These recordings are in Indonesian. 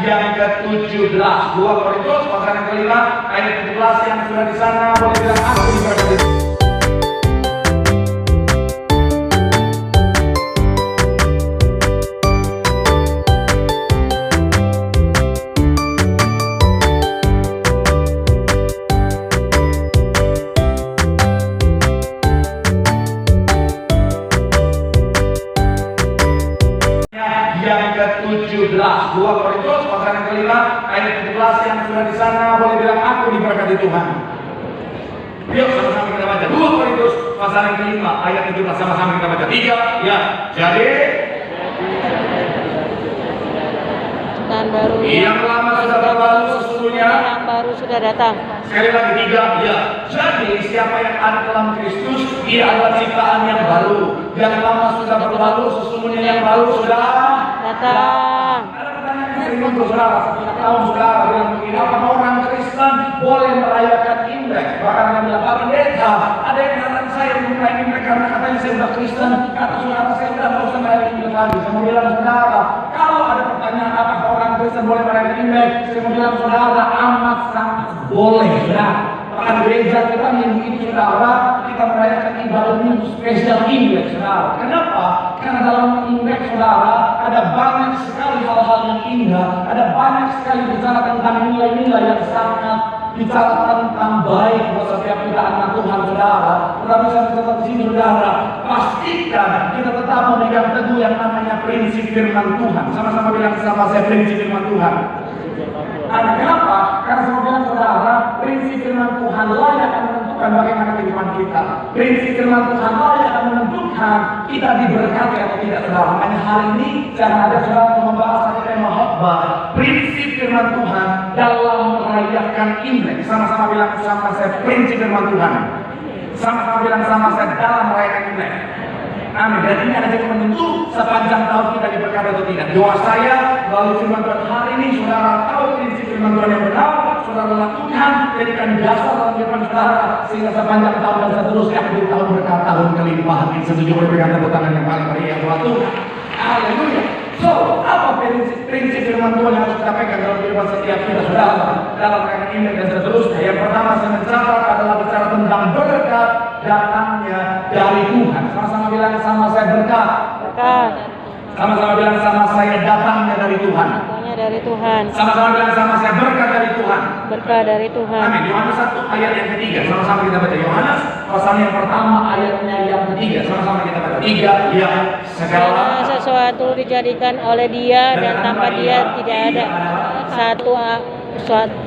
yang ke-17. 2 Korintus pasal yang kelima ayat 17 yang sudah di sana boleh bilang aku diberkati. Yang ke-17 2 Korintus pasal yang kelima ayat 17 yang sudah di sana boleh bilang aku diberkati Tuhan. Yuk sama-sama kita baca 2 Korintus pasal yang kelima ayat 17 sama-sama kita baca 3 ya. Jadi baru yang lama sudah berlalu sesungguhnya yang baru sudah datang. Sekali lagi 3 ya. Jadi siapa yang ada dalam Kristus dia adalah ciptaan yang baru. Yang lama sudah berlalu sesungguhnya yang baru sudah datang. Ada pertanyaan yang sering muncul saudara, setiap tahun saudara bilang begini, apakah orang Kristen boleh merayakan Imlek? Bahkan yang bilang, Pak Pendeta, ada yang mengatakan saya merayakan Imlek karena katanya saya sudah Kristen. Kata saudara saya sudah tidak usah merayakan Imlek lagi. Saya mau bilang saudara, kalau ada pertanyaan apakah orang Kristen boleh merayakan Imlek, saya mau bilang saudara amat sangat boleh. Nah, bahkan gereja kita minggu ini saudara kita merayakan ibadah minggu spesial Imlek saudara. Kenapa? Karena dalam Imlek saudara ada banyak sekali hal-hal yang indah, ada banyak sekali bicara tentang nilai-nilai yang sangat bicara tentang baik buat setiap kita anak Tuhan saudara. Tetapi saya tetap di sini saudara, pastikan kita tetap memegang teguh yang namanya prinsip firman Tuhan. Sama-sama bilang sama saya prinsip firman Tuhan. Nah, kenapa? Karena saya bilang saudara, prinsip firman Tuhan lah yang akan menentukan bagaimana kehidupan kita. Prinsip firman Tuhan lah yang akan menentukan kita diberkati atau tidak saudara. Makanya hari ini saya ada saudara membahas satu tema khotbah prinsip firman Tuhan dalam merayakan Imlek. Sama-sama bilang sama saya prinsip firman Tuhan. Sama-sama bilang sama saya dalam merayakan Imlek. Amin. Dan ini akan jadi penentu sepanjang tahun kita diberkati atau tidak. Doa saya melalui firman Tuhan hari ini saudara tahu prinsip firman Tuhan yang benar, saudara lakukan, jadikan dasar dalam kehidupan saudara sehingga sepanjang tahun dan seterusnya akan jadi tahun berkat, tahun kelimpahan. Ini setuju berikan tepuk tangan yang paling meriah buat Tuhan. Haleluya. So, apa prinsip firman Tuhan yang harus kita pegang dalam kehidupan setiap kita saudara dalam rangka ini dan seterusnya? Yang pertama saya mencatat adalah bicara tentang berkat datangnya dari Tuhan. Sama-sama bilang sama saya berkat. Berkat. Sama-sama bilang sama saya datangnya dari Tuhan. Datangnya dari Tuhan. Sama-sama bilang sama saya berkat dari Tuhan. Berkat dari Tuhan. Amin. Yohanes 1 ayat yang ketiga. Sama-sama kita baca Yohanes pasal yang pertama ayatnya yang ketiga. Sama-sama kita baca 3 ya. Segala sesuatu dijadikan oleh Dia dan tanpa Dia tidak ada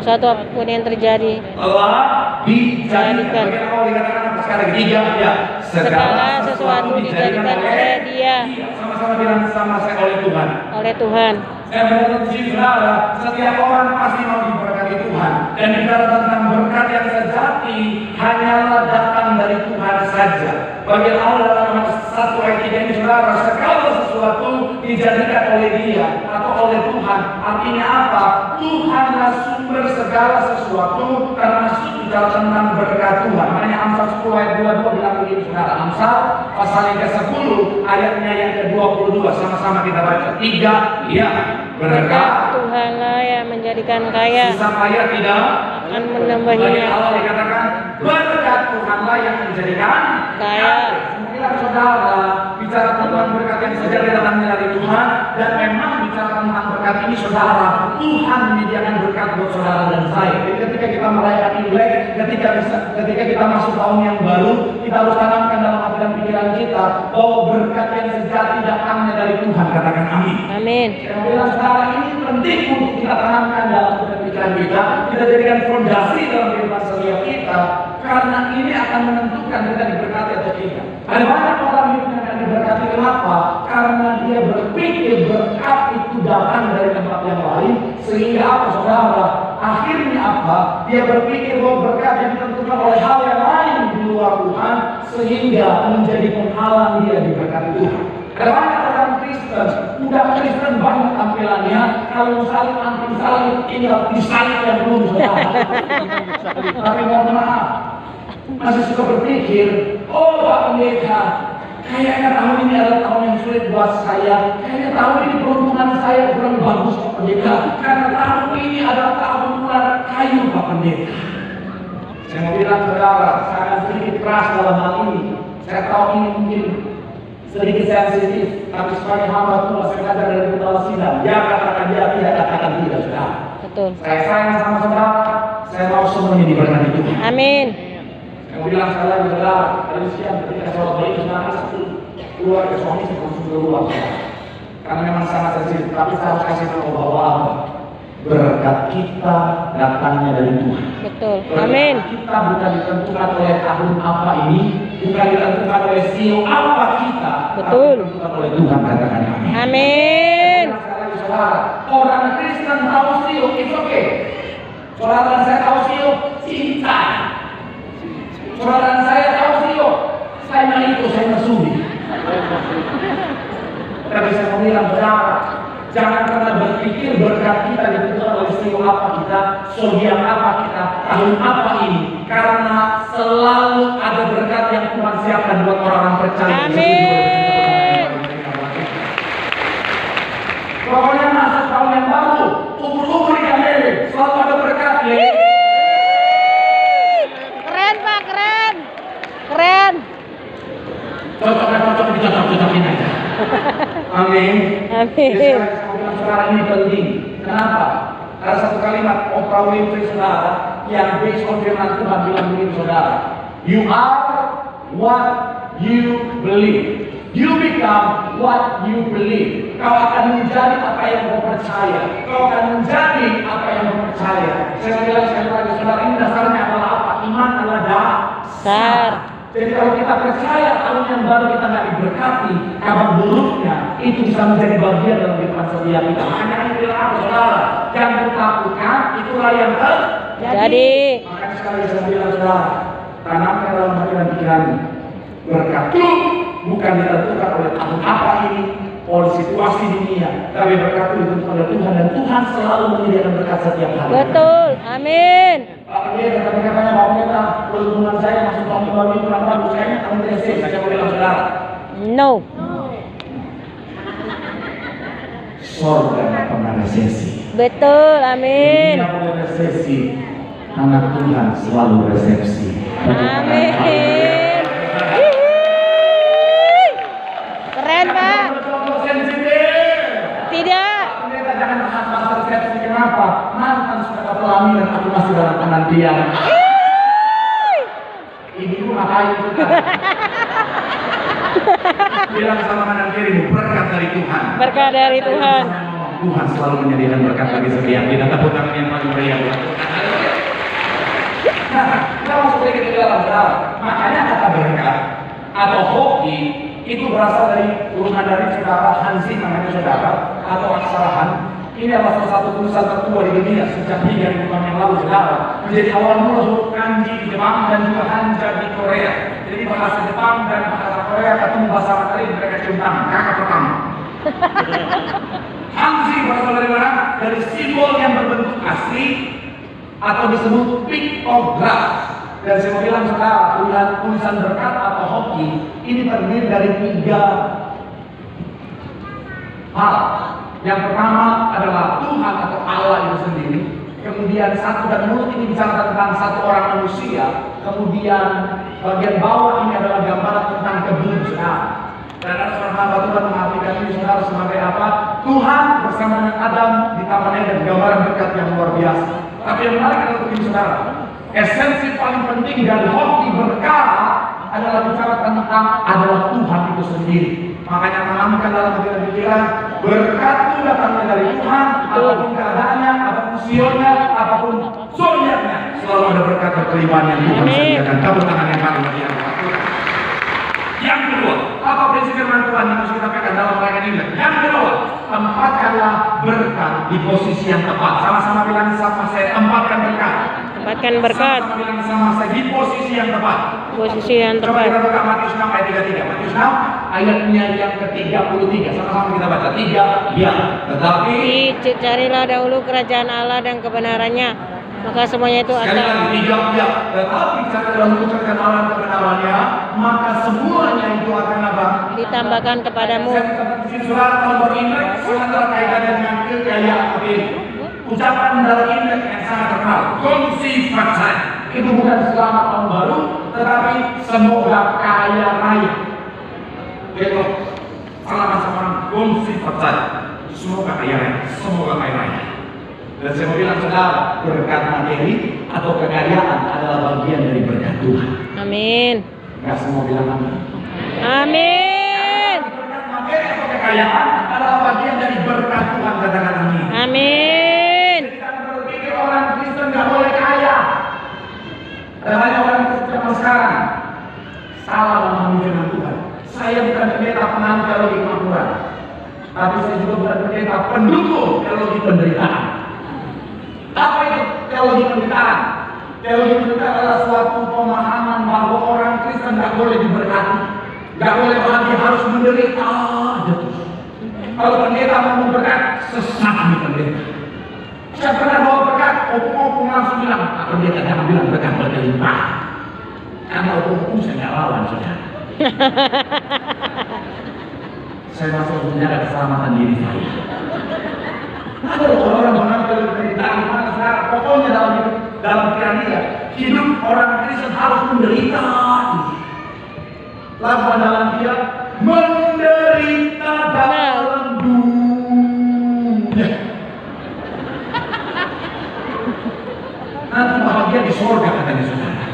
suatu apapun yang terjadi. telah dijadikan. Bagaimana kalau dikatakan apa sekarang? 3 ya. Segala sesuatu dijadikan oleh Dia. Sama-sama bilang sama saya oleh Tuhan. Oleh Tuhan. Saya berkata di sini saudara, setiap orang pasti mau diberkati Tuhan. Dan bicara tentang berkat yang sejati hanyalah datang dari Tuhan saja. Bagi Allah dalam 1 ayat 3 ini saudara, segala sesuatu dijadikan oleh Dia atau oleh Tuhan. Artinya apa? Tuhanlah sumber segala sesuatu, termasuk bicara tentang berkat Tuhan. Makanya Amsal 10 ayat 22 bilang begini saudara. Amsal pasal yang ke-10 ayatnya yang ke-22. Sama-sama kita baca 3 ya. Berkat Tuhanlah yang menjadikan kaya, susah kaya tidak akan bagi menambahinya. Allah dikatakan berkat Tuhanlah yang menjadikan Kaya. Bilang saudara bicara tentang berkat yang sejati datangnya dari Tuhan. Dan memang bicara tentang berkat ini saudara, Tuhan menyediakan berkat buat saudara dan saya. Jadi ketika kita merayakan Imlek, ketika kita masuk tahun yang baru, kita harus tanamkan dalam hati dan pikiran kita bahwa berkat yang sejati datangnya dari Tuhan. Katakan amin. Amin. Saya bilang saudara ini penting untuk kita tanamkan dalam pikiran kita jadikan fondasi dalam kehidupan setiap kita, karena ini akan menentukan kita diberkati atau tidak. Ada banyak orang yang akan diberkati, kenapa? Karena dia berpikir berkat itu datang dari tempat yang lain, sehingga apa saudara? Akhirnya apa? Dia berpikir bahwa berkat yang ditentukan oleh hal yang lain di luar Tuhan, sehingga menjadi penghalang dia diberkati Tuhan. Ada banyak orang Kristen, udah Kristen banget tampilannya, kalau salib anti salib tinggal di salib yang belum saudara. Tapi mohon maaf, masih suka berpikir, oh Pak Pendeta, Kayaknya tahun ini adalah tahun yang sulit buat saya. Kayaknya tahun ini peruntungan saya kurang bagus Pak Pendeta. Karena tahun ini adalah tahun bulan kayu Pak Pendeta. Saya mau bilang saudara, saya akan sedikit keras dalam hal ini. Saya tahu ini mungkin sedikit sensitif, tapi sebagai hamba Tuhan saya belajar dari Putra Sidang. Dia katakan dia tidak, katakan tidak, saudara. Betul. Saya sayang sama saudara, saya mau semuanya diberkati Tuhan. Amin. Saya mau bilang sekali lagi saudara, tadi siang ketika sholat baik saudara satu keluar ke suami saya langsung keluar. Karena memang sangat sensitif, tapi saya harus kasih tahu bahwa apa? Berkat kita datangnya dari Tuhan. Betul. Berkat Amin. kita bukan ditentukan oleh tahun apa ini, bukan ditentukan oleh CEO apa kita, Betul. tapi ditentukan oleh Tuhan, katakan amin. Amin. Sekali lagi saudara, orang Kristen tahu CEO, it's okay. Saudara dan saya tahu CEO, cinta. Saudara dan saya tahu CEO, saya itu saya mesudi. Tapi saya mau bilang saudara, jangan pernah berpikir berkat kita ditentukan oleh CEO apa kita, zodiak apa kita, tahun apa ini. Karena selalu ada berkat yang Tuhan siapkan buat orang-orang percaya. Amin. Pokoknya masuk tahun yang baru, umur-umur ikan lele, selalu ada berkat ya. Keren Pak, keren. Keren. Cocok dicocok-cocokin aja. Amin. Amin. Jadi sekarang ini penting. Kenapa? Ada satu kalimat Oprah Winfrey saudara yang based on firman Tuhan bilang begini saudara. You are what you believe. You become what you believe. Kau akan menjadi apa yang kau percaya. Kau akan menjadi apa yang kau percaya. Saya bilang sekali lagi saudara, ini dasarnya adalah apa? Iman adalah dasar. Jadi kalau kita percaya tahun yang baru kita nggak diberkati, kabar buruknya itu bisa menjadi bagian dalam kehidupan setiap kita. Makanya ini bilang apa saudara? Yang ditakutkan itulah yang Jadi. Makanya sekali saya bilang saudara, tanamkan dalam hati dan pikiranmu. Berkat itu bukan ditentukan oleh tahun apa ini, oleh situasi dunia, tapi berkat itu ditentukan oleh Tuhan dan Tuhan selalu menyediakan berkat setiap hari. Betul. Amin. Pak Pendeta, katanya Pak Pendeta, perhubungan saya masuk tahun baru ini kurang bagus, kayaknya tahun resesi. Saya mau bilang saudara, No. sorga nggak pernah resesi. Betul. Amin. Tidak boleh resesi, anak Tuhan selalu resepsi. Amin. Keren Pak. Tidak. Pendeta jangan bahas resepsi, kenapa? Mantan sudah pelaminan, aku masih dalam penantian. Ini pun ngapain kita? Bilang sama kanan kiri, berkat dari Tuhan. Berkat dari Tuhan. Tuhan selalu menyediakan berkat bagi setiap kita. Tepuk tangan yang paling meriah buat Tuhan. Nah, kita masuk lagi ke dalam saudara. Makanya kata berkat atau hoki itu berasal dari turunan dari saudara Hansi namanya saudara atau aksara Han. Ini adalah salah satu tulisan tertua di dunia sejak 3.000 tahun yang lalu saudara. Menjadi awal mula huruf kanji di Jepang dan juga hanja di Korea. Jadi bahasa Jepang dan bahasa Korea ketemu bahasa Mandarin mereka cium tangan kakak pertama. Hanzi berasal dari mana? Dari simbol yang berbentuk asli atau disebut pictograph. Dan saya mau bilang saudara, tulisan berkat atau hoki ini terdiri dari 3 hal. Yang pertama adalah Tuhan atau Allah itu sendiri. Kemudian satu dan mulut ini bicara tentang satu orang manusia. Kemudian bagian bawah ini adalah gambaran tentang kebun saudara. Dan ada seorang hamba Tuhan mengartikan ini saudara sebagai apa? Tuhan bersama dengan Adam di Taman Eden, gambaran berkat yang luar biasa. Tapi yang menarik adalah begini saudara. Esensi paling penting dari hoki berkat adalah bicara tentang adalah Tuhan itu sendiri. Makanya tanamkan dalam pikiran berkat itu datangnya dari Tuhan, apapun keadaannya, apapun sionya, apapun zodiaknya, selalu ada berkat berkelimpahan yang Tuhan sediakan. Tepuk tangan yang paling meriah. Yang kedua, apa prinsip firman Tuhan yang harus kita pegang dalam rangkaian ini? Yang kedua, tempatkanlah berkat di posisi yang tepat. Sama-sama bilang sama saya, tempatkan berkat. Tempatkan berkat. Sama-sama bilang sama saya di posisi yang tepat. Posisi yang Coba tepat. kita buka Matius 6 ayat 33. Matius 6 ayatnya yang ke-33. Sama-sama kita baca. 3, ya. Tetapi Carilah dahulu kerajaan Allah dan kebenarannya, Maka semuanya itu Sekali lagi, akan tidak. Tetapi jika dahulu perkenalan kebenarannya, maka semuanya itu akan apa? ditambahkan kepadamu. Saya mencatat surat nomor Imlek sangat kaitannya dengan kekayaan ini. Ucapan dalam Imlek yang sangat terkenal, Gongsi Fatsai. Itu bukan selamat tahun baru, tetapi semoga kaya raya. Itu selamat sama Gongsi Fatsai. Semoga kaya raya, semoga kaya raya. Dan saya mau bilang saudara, berkat materi atau kekayaan adalah bagian dari berkat Tuhan. Amin. Nggak semua bilang amin. Amin. Berkat materi atau kekayaan adalah bagian dari berkat Tuhan, katakan amin. Amin. Jadi jangan berpikir orang Kristen nggak boleh kaya. Ada banyak orang Kristen zaman sekarang salah memahami firman Tuhan. Saya bukan pendeta penganut teologi kemakmuran, tapi saya juga bukan pendeta pendukung teologi penderitaan. Apa itu teologi penderitaan? Teologi penderitaan adalah suatu pemahaman bahwa orang Kristen nggak boleh diberkati, nggak boleh bahagia, harus menderita aja terus. Kalau pendeta mau berkat, sesat nih pendeta. Saya pernah bawa berkat, opung-opung langsung bilang, "Pak pendeta jangan bilang berkat berlimpah." Karena opung-opung saya nggak lawan saudara. Saya masuk menjaga keselamatan diri saya. Ada orang-orang menganggap penderitaan di mana saudara, pokoknya dalam pikiran dia, hidup orang Kristen harus menderita. Lagu dalam dia menderita dalam dunia. Nanti bahagia di surga katanya saudara.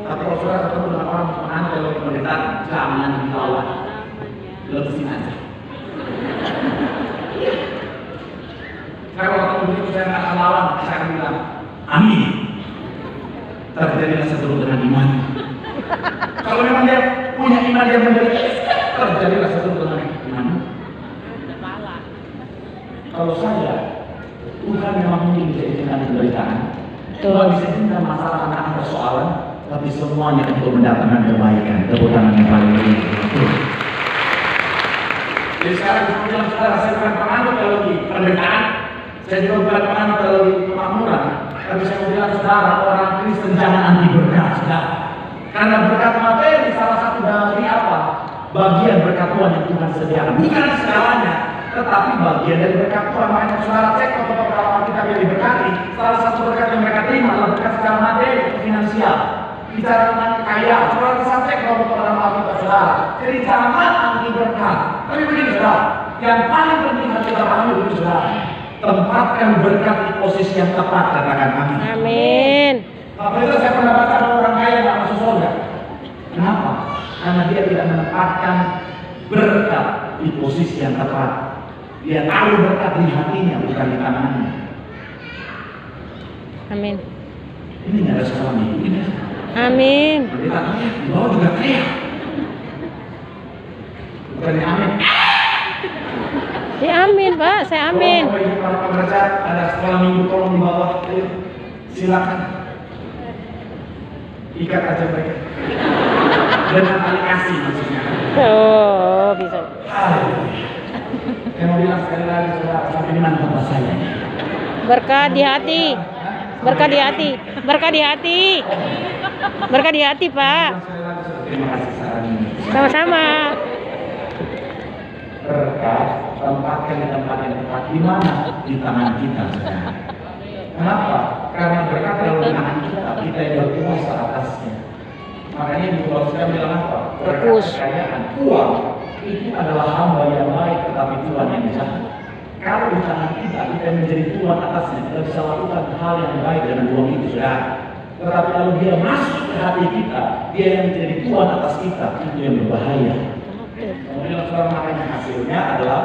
Tapi kalau saudara ketemu dengan orang menganggap teologi penderitaan, jangan dilawan, lepasin aja. Saya kalau ketemu begitu saya nggak akan lawan, saya akan bilang, amin. Terjadilah seturut dengan iman. Kalau memang dia punya iman dia menderita, terjadilah seturut dengan iman. Kalau saya, Tuhan memang mungkin bisa izinkan penderitaan. Tuhan bisa izinkan masalah anak persoalan, tapi semuanya untuk mendatangkan kebaikan. Tepuk tangan yang paling tinggi. Jadi sekarang kemudian saudara, saya bukan penganut teologi penderitaan, saya juga bukan penganut teologi kemakmuran, tapi saya mau bilang saudara, orang Kristen jangan anti berkat, saudara. Karena berkat materi salah satu dari apa? Bagian berkat Tuhan yang Tuhan sediakan. Bukan segalanya, tetapi bagian dari berkat Tuhan. Makanya saudara cek beberapa kita yang diberkati, salah satu berkat yang mereka terima adalah berkat secara materi, finansial. Bicara tentang kekayaan, saudara bisa cek beberapa dalam Alkitab saudara. Jadi jangan anti berkat. Tapi begini saudara, yang paling penting harus kita pahami dulu saudara, tempatkan berkat di posisi yang tepat, katakan amin. Amin. Apabila saya pernah baca ada orang kaya yang masuk surga. Kenapa? Karena dia tidak menempatkan berkat di posisi yang tepat. Dia taruh berkat di hatinya, bukan di tangannya. Amin. Ini nggak ada salah nih. Ini Amin. pendeta kaya, di bawah juga kaya. Bukannya amin. Ya amin, Pak. Saya amin. Kalau ibu para pekerja ada sekolah minggu, tolong di bawah. Ayo, silakan. Ikat aja mereka. Dengan tali kasih maksudnya. Oh, bisa. Saya mau bilang sekali lagi saudara, sampai di mana tempat saya? Berkat di hati. Berkat di hati. Berkat di hati. Berkat di hati, Pak. Terima kasih sarannya. Sama-sama. Berkat tempatkan di tempat yang tepat. Di mana? Di tangan kita saudara. Kenapa? Karena berkat kalau di tangan kita, kita yang berkuasa atasnya. Makanya di Paulus saya bilang apa? Berkat kekayaan, uang itu adalah hamba yang baik, tetapi Tuhan yang jahat. Kalau di tangan kita, kita menjadi Tuhan atasnya, kita bisa lakukan hal yang baik dengan uang itu saudara. Tetapi kalau dia masuk ke hati kita, dia yang menjadi Tuhan atas kita, itu yang berbahaya. Kemudian saudara, makanya hasilnya adalah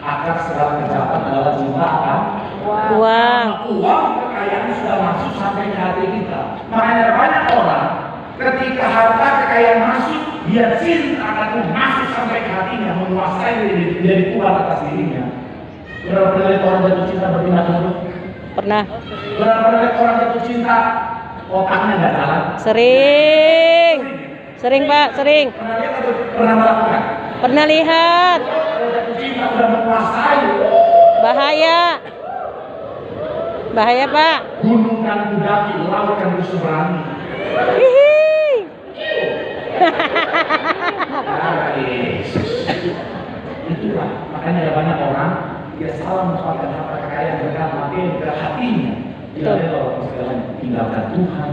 akar segala kejahatan adalah cinta akan Uang. uang. Kekayaan sudah masuk sampai ke hati kita. Makanya banyak orang ketika harta kekayaan masuk, dia cinta akan masuk sampai ke hatinya, menguasai dari Tuhan atas dirinya. Berapa pernah lihat orang jatuh cinta bertindak bodoh? Pernah. Berapa pernah lihat orang jatuh cinta otaknya nggak jalan? Sering. Sering, Pak. Sering. Pernah lihat atau pernah melakukan? Pernah lihat. Kalau jatuh cinta udah menguasai, Bahaya. Bahaya, Pak. Gunung kan kudaki, laut kan kuseberangi. Hihi. Itulah, makanya ada banyak orang dia salah menempatkan harta kekayaan berkat makin ke hatinya. Dia ada orang sekarang tinggalkan Tuhan,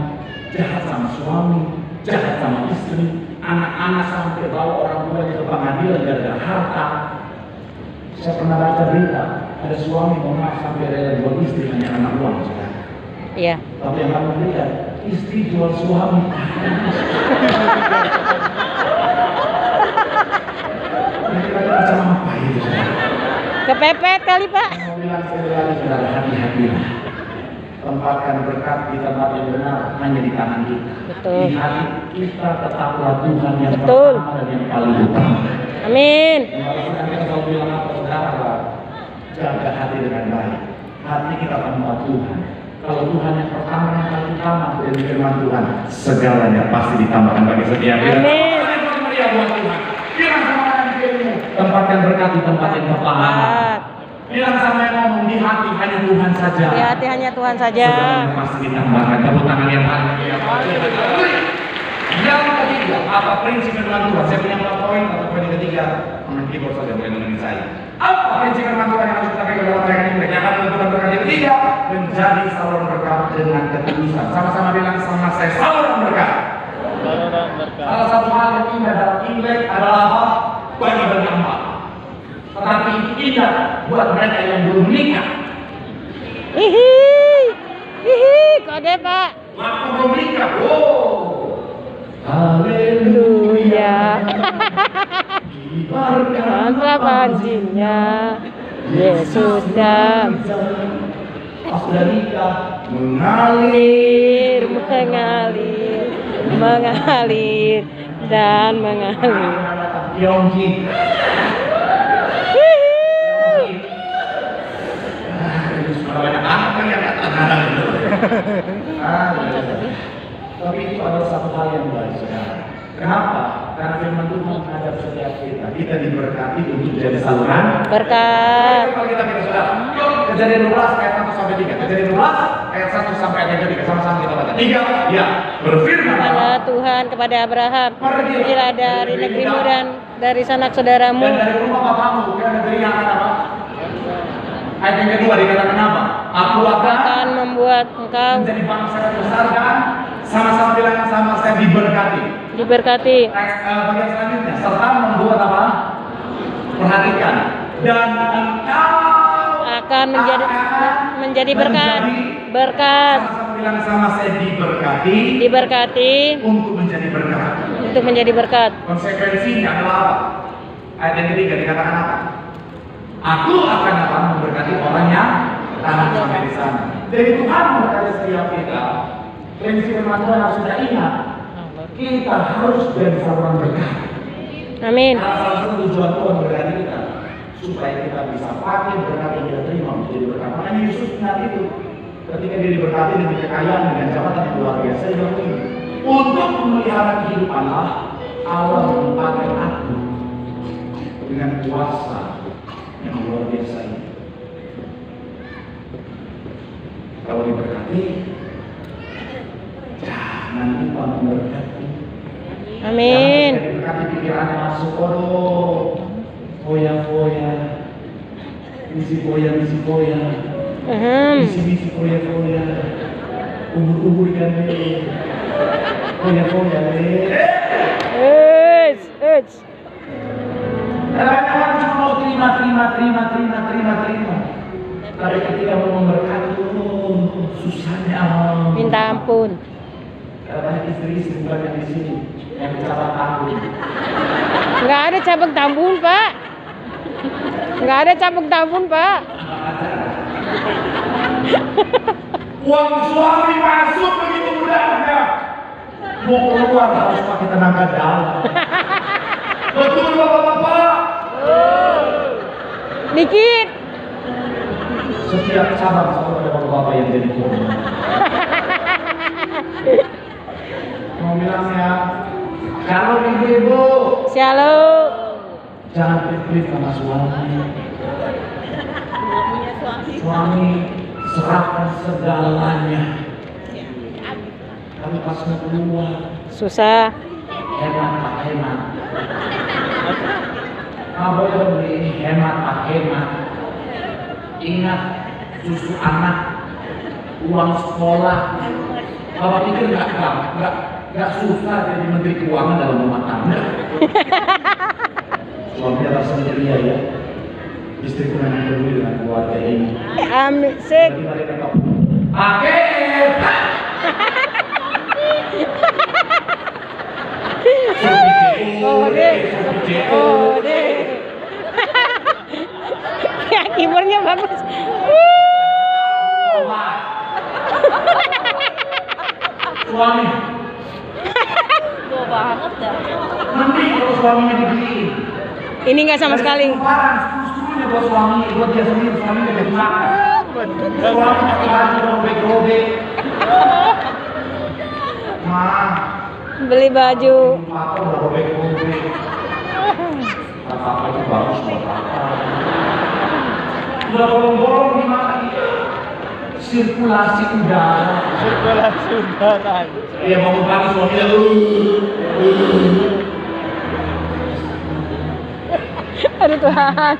jahat sama suami, jahat sama istri, anak-anak sampai bawa orang tuanya ke pengadilan gara-gara harta. Saya pernah baca berita, ada suami mohon sampai rela jual istri hanya karena uang. Iya. Tapi yang kamu berikan, istri jual suami. Macam apa itu? Kepepet kali, Pak. Saya bilang sekali lagi, saudara, hati-hatilah. Tempatkan berkat di tempat yang benar hanya di tangan kita. Betul. Di hati kita tetaplah Tuhan yang Betul. pertama dan yang paling utama. Amin. Saya selalu bilang apa, saudara? Jaga hati dengan baik. Hati kita tanpa Tuhan. Kalau Tuhan yang pertama yang paling utama dari firman Tuhan, segalanya pasti ditambahkan bagi setiap kita. Amin. Bilang sama orang dirimu, tempatkan berkat di tempat yang pertama. Bilang sama yang ngomong di hati hanya Tuhan saja. Di hati hanya Tuhan saja. Segalanya pasti ditambahkan. Tepuk tangan yang paling meriah. Yang ketiga, apa prinsip firman Tuhan? Saya punya 4 poin, atau poin yang ketiga, keyboard saja bukan dengan saya. Apa prinsip firman Tuhan yang harus kita pegang dalam mereka ini? Yang akan menentukan berkat yang ketiga, menjadi saluran berkat dengan ketulusan. Sama-sama bilang sama saya, saluran berkat. Salah satu hal yang indah dalam Imlek adalah apa? Bagi bernama. Tetapi itu indah buat mereka yang belum menikah. Hihi. Hihi, kode, Pak. Waktu belum menikah, oh. Haleluya. Diberkatlah panjinya, Yesus dan pas sudah nikah mengalir, mengalir dan mengalir. Yonggi. Banyak anak yang kata-kata itu. Tapi itu adalah satu hal yang baik, saudara. Kenapa? Karena firman Tuhan menghadap setiap kita. Kita diberkati untuk jadi saluran berkat. Kalau kita saudara, Kejadian 12 ayat 1 sampai 3. Kejadian 12 ayat 1 sampai ayat 3. Sama-sama kita baca. 3, ya. Berfirman Kepada Tuhan kepada Abraham, pergilah dari negerimu dan dari sanak saudaramu. Dan dari rumah bapamu ke negeri yang akan apa? Ayat yang kedua dikatakan apa? Aku akan membuat engkau menjadi bangsa yang besar dan sama-sama bilang sama saya diberkati. Diberkati. Bagian selanjutnya serta membuat apa? Perhatikan. Dan engkau akan menjadi berkat. Berkat. Sama-sama bilang sama saya diberkati. Diberkati. Untuk menjadi berkat. Untuk menjadi berkat. Konsekuensinya adalah apa? Ayat yang ketiga dikatakan apa? Aku akan apa? Memberkati orang yang tanam sampai di sana. Jadi Tuhan memberkati setiap kita. Prinsip firman Tuhan harus kita ingat. Kita harus jadi saluran berkat. Amin. Karena salah satu tujuan Tuhan memberkati kita supaya kita bisa pakai berkat yang kita terima menjadi berkat. Makanya Yesus ingat itu. Ketika dia diberkati dengan kekayaan dengan jabatan yang luar biasa, dia bilang ini untuk memelihara kehidupan Allah menempatkan aku dengan kuasa yang luar biasa ini. Kalau diberkati, jangan lupa memberkati. Amin. Jangan diberkati pikirannya masuk, foya-foya, misi-foya, misi-misi foya-foya, ubur-ubur ikan lele, foya-foya lele. Kadang-kadang cuma mau terima. Tapi ketika mau memberkati, susahnya. Minta ampun. Ada banyak istri-istri banyak di sini yang cabang tambun. Nggak ada cabang tambun, Pak. Nggak ada cabang tambun, Pak. Uang suami masuk begitu mudahnya. Mau keluar harus pakai tenaga dalam. Betul bapak-bapak. Dikit. Setiap cabang selalu ada bapak-bapak yang jadi korban. Mau bilangnya, shalom ibu-ibu. Shalom. Jangan pelit sama suami. Suami serahkan segalanya. Tapi pas keluar Susah. hemat pak hemat. Apa yang beli ini hemat pak hemat. Ingat susu anak, uang sekolah. Bapak pikir nggak susah jadi menteri keuangan dalam rumah tangga. Suami atas sendiri ya. Istri pun yang peduli dengan keluarga ini. Amin. Sik. Pakai. Ode. Ode. Ya kipernya bagus. Suami. Tua banget dah. Mending kalau suaminya dibeliin. Ini enggak sama sekali. Susunya buat suami, buat dia sendiri, suami gak jadi makan. Suami pakai baju robek-robek. Ma, Beli baju. papa udah robek-robek. Papa itu bagus buat papa. Udah bolong-bolong gimana dia? Sirkulasi udara. Sirkulasi udara. Iya bangun pagi suaminya Aduh Tuhan.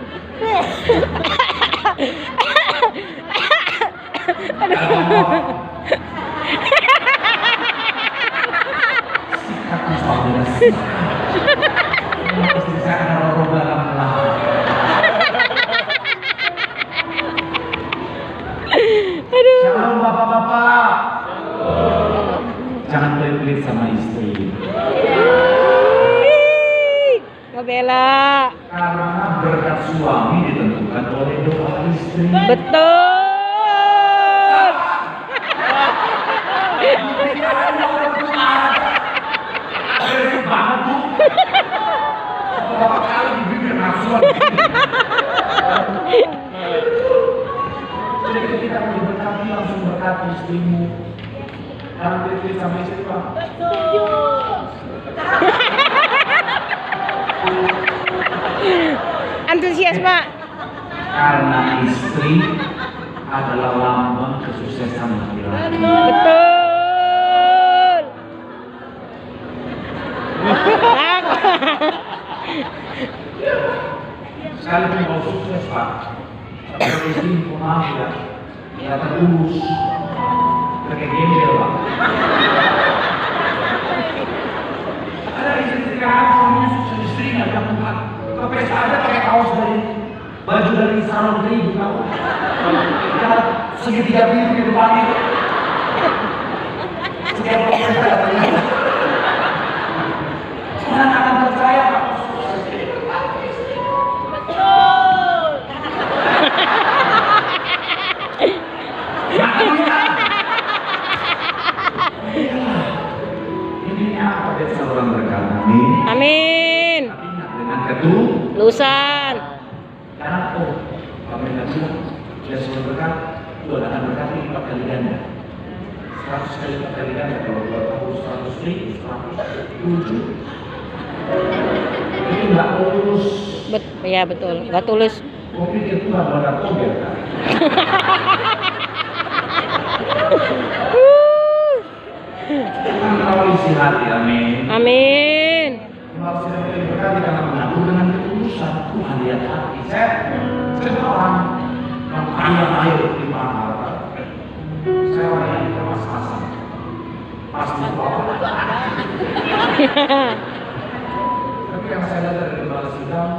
Sikat suaminya istri saya kena rorok dalam lah. Aduh. Shalom bapak-bapak. Jangan pelit-pelit sama istri. Ngebela. Karena berkat suami ditentukan oleh doa istri. Betul. Agresif banget bu. Berapa kali di bibir nafsuan. Jadi ketika mau diberkati langsung berkati istrimu. Jangan pelit-pelit sama istri pak. Antusias Pak. Karena istri adalah lambang kesuksesan laki-laki. Betul. Sekalipun mau sukses pak, tapi kalau istri maaf ya, nggak terurus, kayak gembel pak. Ada istri kan suaminya sukses istrinya yang bukan ke pesta aja pakai kaos dari baju dari salon ribu tahu. Ya segitiga biru di depan itu. Setiap pesta katanya. Mana akan percaya pak? Ini apa dia saluran berkat amin. Amin. Tapi ingat dengan ketulusan. Karena kami nggak bilang dia saluran berkat itu akan berkati 4 kali ganda. 100 kali 4 kali ganda kalau 200, 100 ribu, 107. Ini nggak tulus. Ya betul. Nggak tulus. Gue pikir Tuhan berkat toger kan. Kan kalau isi hati, amin. Amin. Kalau saya berkati karena menabur dengan ketulusan, Tuhan lihat hati. Saya orang yang kaya air di harta. Saya orang yang tidak pas-pasan. Pasti apa? Tapi yang saya lihat dari lembaga sidang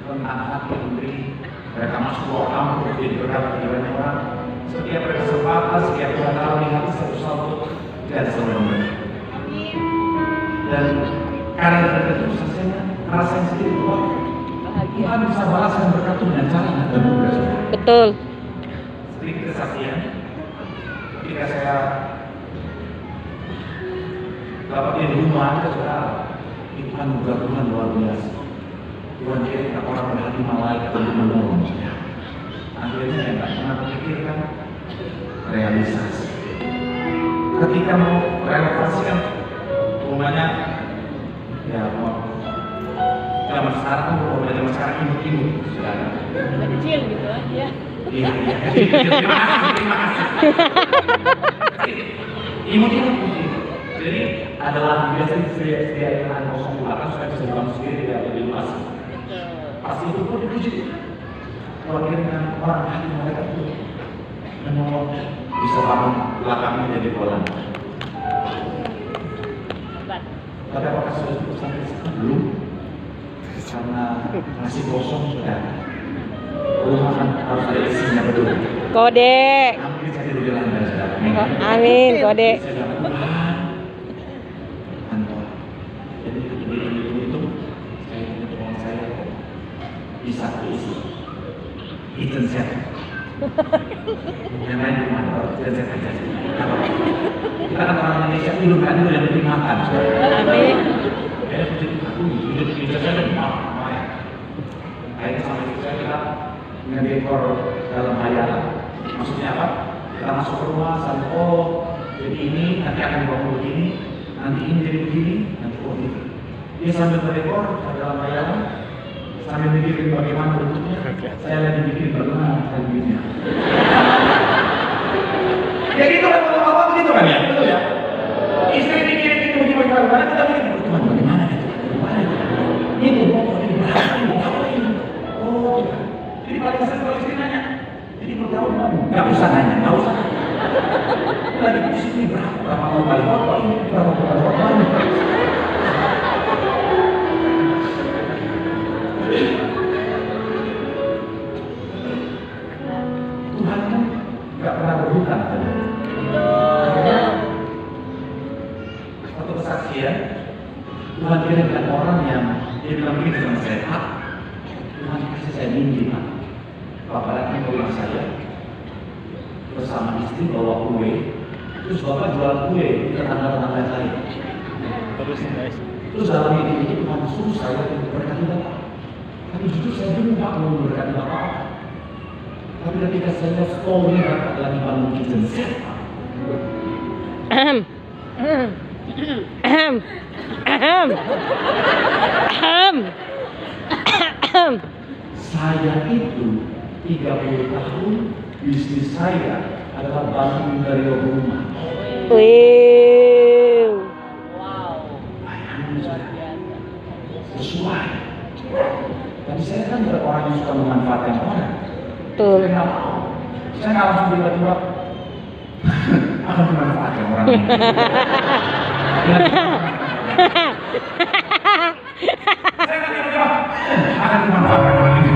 tentang hati menteri, mereka masuk ke kampung jadi berkat bagi banyak orang. Setiap kesempatan, setiap tahu di hati satu-satu dan selalu. Dan karena itu saya ngerasain sendiri bahwa Tuhan bisa balaskan berkat dengan cara yang tidak mudah. Betul. Sedikit kesaksian, ketika saya dapat di rumah itu saudara, itu anugerah Tuhan luar biasa. Tuhan kirim orang berhati malaikat untuk menolong saya. Akhirnya yang tak pernah terpikirkan realisasi. Ketika mau renovasikan rumahnya, ya mau zaman sekarang kan rumah zaman sekarang imut-imut, saudara. Kecil gitu ya. Iya. Terima kasih. Imut-imut. Jadi adalah biasanya sediaan kosong di belakang supaya bisa dibangun sendiri tidak ada dilumasi. Pasti itu pun dipuji. Kalau dia dengan orang hati mereka itu menolong bisa bangun belakangnya jadi bola. Tapi apakah sudah cukup sampai sana? Belum. Karena masih kosong sudah. Rumah kan harus ada isinya betul. Kode. Amin saja di jalan dan saudara. Amin, kode. Jadi itu saya punya teman saya bisa keisi. Kitchen set. Yang lain cuma kitchen set aja sih. Kita kan orang Indonesia dulu kan dulu yang penting makan. Amin. Saya jadi aku hidup kitchen set dan makan. Akhirnya sama istri saya kita ngedekor dalam hayalan. Maksudnya apa? Kita masuk ke rumah sampai jadi ini nanti akan dibangun begini, nanti ini jadi begini, nanti gitu. Dia sambil berdekor dalam hayalan, sambil mikirin bagaimana bentuknya. Saya lagi mikirin bagaimana bentuknya. Ya gitu kan kalau apa begitu kan ya, betul ya. Istri mikirin itu bagaimana, kita mikirin Tuhan bagaimana itu, bagaimana itu motor ini berapa ini. Oh, jadi paling kesal kalau istri nanya, jadi berapa nggak usah nanya, nggak usah. Lagi di sini berapa mau balik motor ini, berapa motor ini. Tuhan kan nggak pernah berhutang kan? Satu kesaksian, Tuhan kirimkan orang yang dia bilang begini sama saya, Pak, Tuhan kasih saya mimpi, Pak. Bapak datang ke rumah saya bersama istri bawa kue, terus Bapak jual kue di tetangga-tetangga saya. Terus dalam mimpi itu Tuhan suruh saya berkati Bapak. Tapi jujur saya belum Pak mau berkati Bapak. Tapi ketika saya lihat story Bapak lagi bangun kitchen set, saya itu 30 tahun bisnis saya adalah bangun dari rumah. Bayangin saja. Sesuai. Tapi saya kan orang yang suka memanfaatkan orang. Betul. Saya nggak langsung tiba-tiba akan memanfaatkan orang ini. Saya nggak tiba-tiba akan memanfaatkan orang ini.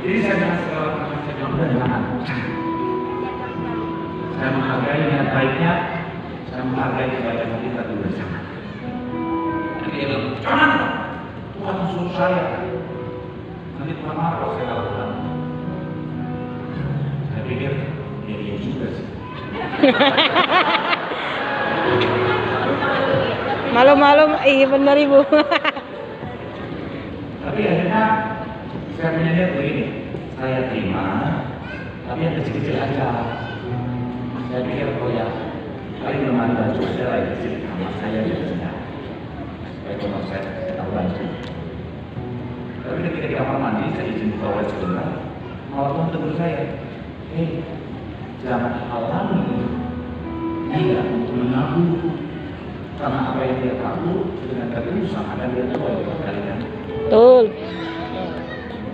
Jadi saya bilang segala macam saya bilang jangan. Saya menghargai niat baiknya, saya menghargai kebaikan kita dulu bersama. Nanti dia bilang jangan, Tuhan suruh saya. Nanti Tuhan marah kalau saya lakukan. Saya pikir dia juga sih. Malu-malu, iya benar Ibu. Tapi akhirnya saya punya niat begini, saya terima, tapi yang kecil-kecil aja. Saya pikir ya, kali belum ada baju saya lagi kecil, sama saya biasanya. Supaya kalau saya tahu baju. Tapi ketika di kamar mandi, saya izin buka toilet sebentar, malah Tuhan tegur saya, jangan halangi dia untuk mengaku. Karena apa yang dia tahu dengan ketulusan ada dia tahu yang kalian. Betul.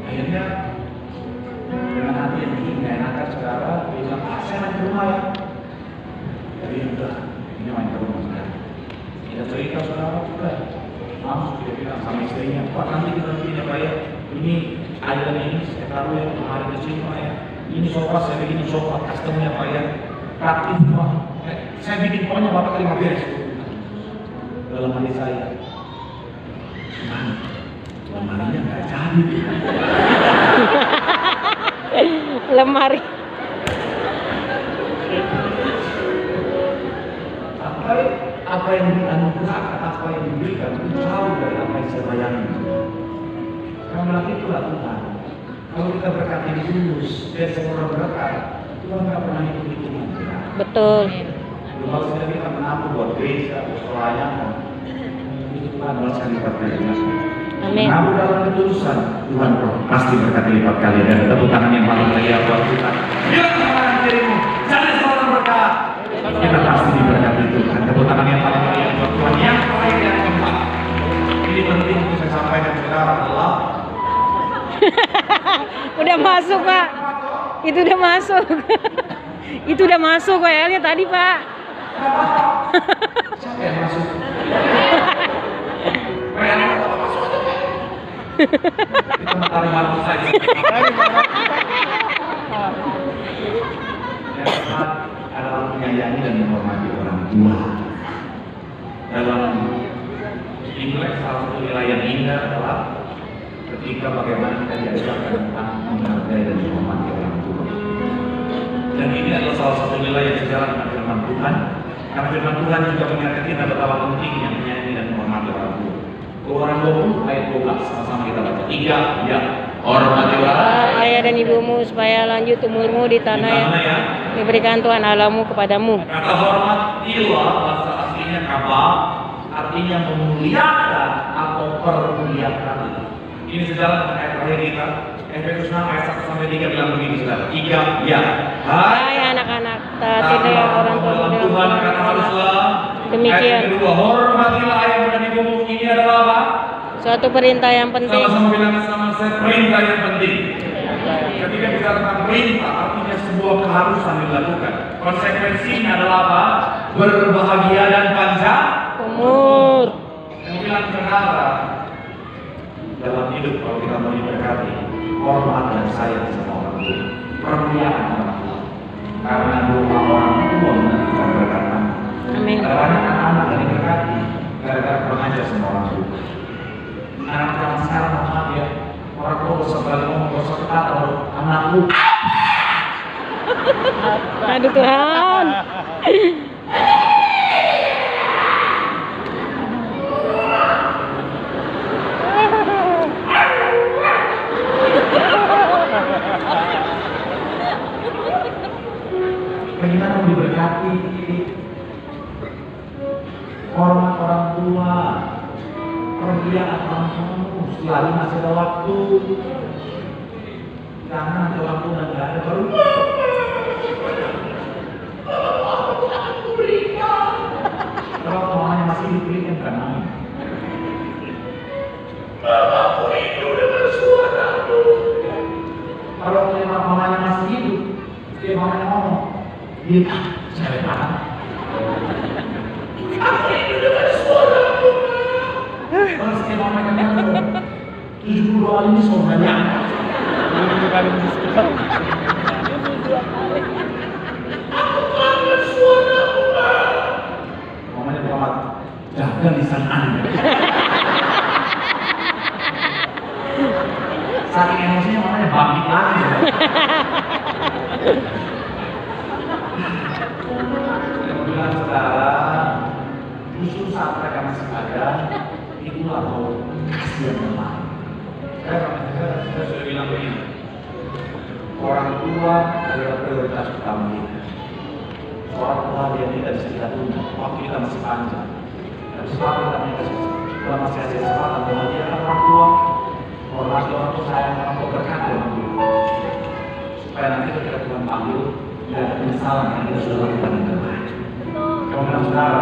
Akhirnya dengan hati yang ingin gak enakan sekarang dia bilang, saya main ke rumah ya. Jadi udah, ini main ke rumah saudara. Kita cerita saudara, udah langsung dia bilang sama istrinya, Pak nanti kita begini Pak ya, ini ayam ini saya taruh ya kemarin ke sini Pak ya. Ini sofa saya bikin sofa customnya Pak ya, praktis Pak. Saya bikin pokoknya Bapak terima beres. Dalam hati saya, lemarinya nggak jadi. Lemari. Apa yang dianugerahkan, apa yang diberikan itu jauh dari apa yang saya bayangkan. Karena itulah Tuhan. Kalau kita berkati tulus, dan semua berkat, Tuhan nggak pernah hitung-hitungan. Betul. Kalau kita menabur buat gereja, buat pelayanan, itu Tuhan balaskan lipat kali. Amin. Menabur dalam ketulusan, Tuhan pasti berkati lipat kali. Dan tepuk tangan yang paling meriah buat Tuhan. Bilang sama yang dirimu, jadi seorang berkat. Kita pasti diberkati Tuhan. Tepuk tangan yang paling meriah buat Tuhan. Yang terakhir yang keempat, ini penting untuk saya sampaikan saudara adalah Udah masuk, Pak. Itu udah masuk. Itu udah masuk WL-nya tadi, Pak. siapa yang masuk? Kita mencari malu saja. Yang keempat adalah menyayangi dan menghormati orang tua. Dalam Imlek salah satu nilai yang indah adalah ketika bagaimana kita diajarkan tentang menghargai dan menghormati orang tua. Dan ini adalah salah satu nilai yang sejalan dengan firman Tuhan. Karena firman Tuhan juga mengingatkan kita betapa pentingnya menyayangi dan menghormati orang tua. Keluaran 20 ayat 12 sama-sama kita baca. 3, ya. Hormatilah Ayah dan ibumu supaya lanjut umurmu di tanah yang ya. diberikan Tuhan Allahmu kepadamu. Kata hormatilah bahasa aslinya apa? Artinya memuliakan atau permuliakan. Ini sejalan dengan ayat terakhir kita. Efesus 6 ayat 1 sampai 3 bilang begini saudara. 3, ya. Hai anak-anak, taatilah orang tua dalam Tuhan karena haruslah. Demikian. Ayat kedua, hormatilah ayah dan ibumu. Ini adalah apa? Suatu perintah yang penting. Sama-sama bilang sama saya, perintah yang penting. Ketika bicara tentang perintah, artinya sebuah keharusan dilakukan. Konsekuensinya adalah apa? Berbahagia dan panjang Umur. Yang bilang saudara, dalam hidup kalau kita mau diberkati, hormat dan sayang sama orang tua, permuliaan orang tua. Karena doa orang tua menentukan berkat anak. Amin. Karena anak-anak yang diberkati gara-gara mengajar sama orang tua. Anak zaman sekarang maaf ya, orang tua sekali ngomong satu kata baru anakku. Aduh Tuhan. Bagaimana mau diberkati? Hormat orang tua, permuliaan orang tua, selalu masih ada waktu. Jangan nanti orang tua nggak ada baru. Kalau mamanya masih diberikan kan main. Bapakku rindu dengan suaramu. Kalau mamanya masih hidup, dia mamanya ngomong, dia cari makan. Aku rindu dengan suaramu. Kalau setiap mamanya ngomong, 72 kali ini suaranya. 72 kali ini suaranya. Aku kangen suaramu. Mamanya Muhammad, jaga lisan Anda. Saking emosinya mamanya bangkit lagi. Saya mau bilang saudara, justru saat mereka masih ada, itulah kau kasih yang lemah. Saya sudah bilang begini, orang tua adalah prioritas utama kita. Orang tua yang tidak bisa kita tunda, waktu kita masih panjang. Dan sebab kita masih ada kesempatan membahagiakan orang tua, hormati orang tua, sayang orang tua, berkati orang tua. Supaya nanti ketika Tuhan panggil, tidak ada penyesalan yang kita sudah lakukan yang terbaik. Kamu bilang saudara,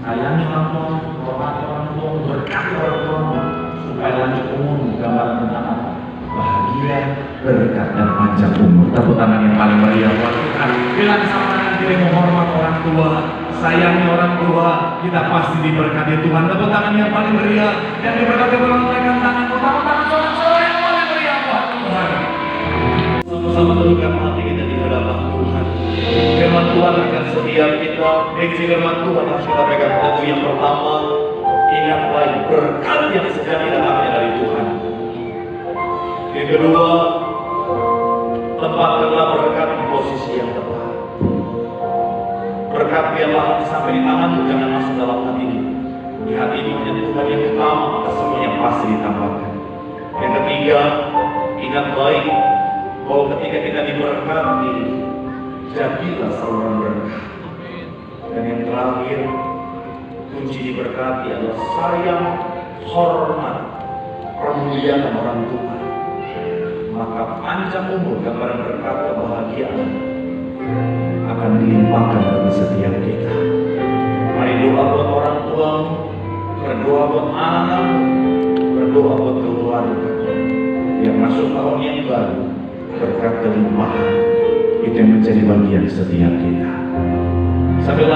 sayangi orang tua, hormati orang tua, berkati orang tua, supaya lanjut umur, gambaran tentang apa? Bahagia, berkat dan panjang umur. Tepuk tangan yang paling meriah buat Tuhan. Bilang sama dengan dirimu, hormat orang tua, sayangi orang tua, kita pasti diberkati Tuhan. Tepuk tangan yang paling meriah, yang diberkati Tuhan, tekan tangan, tepuk tangan sorak-sorai yang paling meriah buat Tuhan. Sama-sama teruskan hati kita di hadapan Tuhan. Firman Tuhan akan setiap kita, diksi firman Tuhan harus kita pegang teguh. Yang pertama, ingatlah berkat yang sejati datangnya dari Tuhan. Yang kedua, tempatkanlah berkat di posisi yang tepat. Berkat biarlah sampai di tanganmu, jangan masuk dalam hatimu. Di hatimu hanya Tuhan yang utama, maka semuanya pasti ditambahkan. Yang ketiga, Ingat baik bahwa ketika kita diberkati, jadilah saluran berkah. Dan yang terakhir, kunci diberkati adalah sayang, hormat, permuliaan orang tua. Maka panjang umur, gambaran berkat kebahagiaan akan dilimpahkan bagi setiap kita. Mari doa buat orang tuamu, berdoa buat anak-anakmu, berdoa buat keluarga yang masuk tahun yang baru, berkat kelimpahan itu yang menjadi bagian setiap kita. Sambil